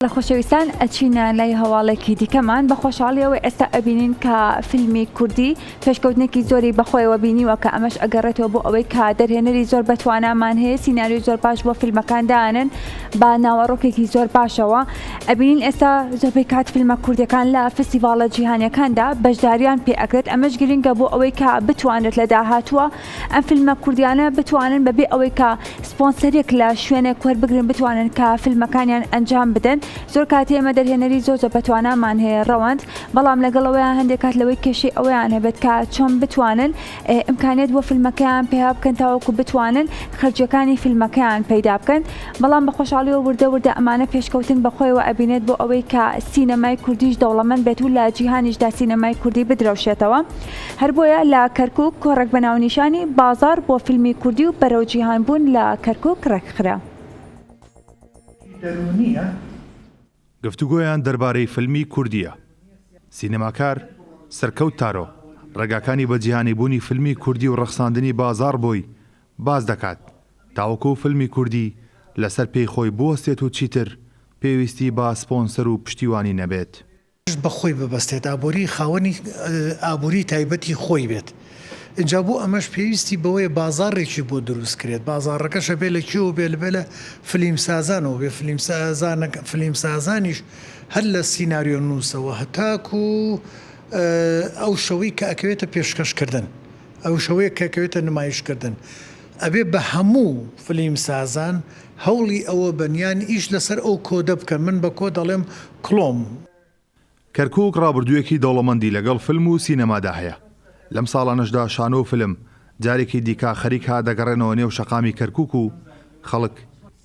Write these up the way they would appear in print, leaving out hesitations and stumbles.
خۆشەویستان ئەچینە لای هەواڵێکی دیکەمان بە خۆشحاڵیەوەی ئێستا ئەبینین کە فیلمی کوردی پێشکەوتنێکی زۆری بەخۆیەوە بینیوە کە ئەمەش ئەگەڕێتەوە بۆ ئەوەی کە دەرهێنەری زۆر بەتوانامان هەیە سیناریۆی زۆر باش بۆ فیلمەکان دانن با ناوەڕۆکێکی زۆر باشەوە. ئەبینین ئێستا زۆربەی کات فیلمە کوردیەکان لە فستیڤالە جیهانیەکاندا بەشداریان پێ ئەکرێت. ئەمەش گرنگە بۆ ئەوەی کە بتوانێت لە داهاتووە ئەم فیلمە کوردیانە بتوانن بەبێ ئەوەی کە سپۆنسەرێک لە شوێنێک وەربگرن بتوانن کە فیلمەکانیان ئەنجام بدەن. زۆر کاتی ئێمە دەرهێنەری زۆر بەتوانامان هەیە ڕەوەند، بەڵام لەگەڵەوەیان هەندێک کات لەوەی کێشەی ئەوەیان هەبێت کە چۆن بتوانن ئیمکانیت بۆ فیلمەکەیان پێیا بکەن تاوەکو بتوانن خەرجیەکانی فیلمەکەیان پەیدا بکەن. بەڵام بە خۆشحاڵیەوە وردە ئەمانە پێشکەوتن بەخۆیەوە ئەبینێت بۆ ئەوەی کە سینەمای کوردیش دەوڵەمەند بێت و لە جیهانیشدا سینەمای کوردی بدرەوشێتەوە. هەر بۆیە لە کەرکووک کۆڕێک بەناونیشانی بازار بۆ فیلمی کوردی و بەرەو جیهان بوون لە کەرکووک ڕێکخرا. گفتوگۆیان دەربارەی فیلمی کوردیە. سینەماکار سەرکەوت تارۆ ڕێگاکانی بە جیهانی بوونی فیلمی کوردی و ڕەخساندنی بازار بۆی باز دەکات تاوەکو فیلمی کوردی لەسەر پێی خۆی بوەستێت و چیتر پێویستی با سپۆنسەر و پشتیوانی نەبێت. بەخۆی ببەستێت ئابووری خاوەنی ئابووری تایبەتی خۆی بێت. اینجا بۆ ئەمەش پێویستی بەوەی بازاڕێکی بۆ دروست کرێت. بازاڕەکەشە بێ لە کێوە بێ لە فیلمسازانەوە بێ فیلمسازانیش هەر لە سیناریۆ نووسەوە هەتاکو ئەو شەوەی کە ئەکەوێتە پێشکەشکردن، ئەو شەوەیە کە ئەکەوێتە نمایشکردن، ئەبێ بە هەموو فیلمسازان هەوڵی ئەوە بەنیان ئیش لەسەر ئەو کۆدە بکەن. من بە کۆ دەڵێم کڵۆم. کەرکووک ڕابردوویەکی دەوڵەمەندی لەگەڵ فیلم و سینەمادا هەیە. لەم ساڵانەشدا شانۆ و فیلم جارێکی دیکە خەریک ها دەگەڕێنەوە نێو شەقامی کەرکووک و خەڵک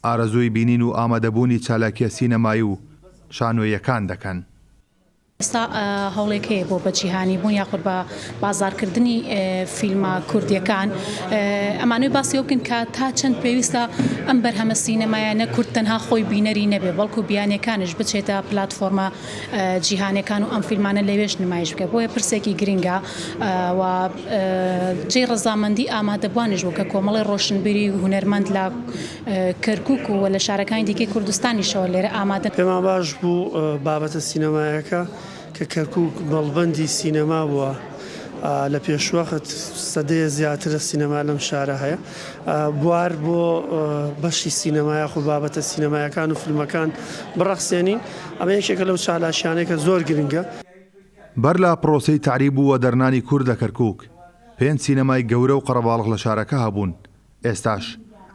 ئارەزووی بینین و ئامادەبوونی چالاکیە سینەمایی و شانۆیەکان دەکەن. ئێستا هەوڵێک هەیە بۆ بەجیهانی بوون یاخود بە بازارکردنی فیلمە کوردیەکان. ئەمانوی باسی بکەن کە تا چەند پێویستە ئەم بەرهەمە سینەمایانە کورد تەنها خۆی بینەری نەبێ، بەڵکو بیانەکانش بچێتە پلاتفۆرمە جیهانەکان و ئەم فیلمانە لەوێش نمایش بکە. بۆیە پرسێکی گرنگە و جێ ڕەزامەندی ئامادەبوانش بوو کە کۆمەڵی ڕۆشنبیری و هونەرمەند لە کەرکووک و لە شارەکانی دیکەی کوردستانیشەوە لێرە ئامادە. پێمان باش بوو بابەتە سینەمایەکە کە کەرکووک بەڵبەندی سینەما بووە. لە پێشوەخت سەدەیە زیاترە سینەما لەم شارە هەیە. بوار بۆ بەشی سینەمایە خو بابەتە سینەمایەکان و فیلمەکان بڕەخسێنین. ئەمە یەکێکە لەو چالاشیانەیە کە زۆر گرنگە. بەر لە پرۆسەی تعریب و وەدەرنانی کورد لە کەرکووک 5 سینەمای گەورە و قەرەباڵغ لە شارەکە هەبوون. ئێستاش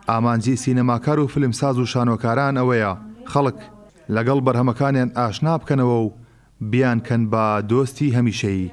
ئامانجی سینەماکار و فیلمساز و شانۆکاران ئەوەیە خەڵک لەگەڵ بەرهەمەکانیان ئاشنا بکەنەوە و بیان کەن بە دۆستی هەمیشەیی.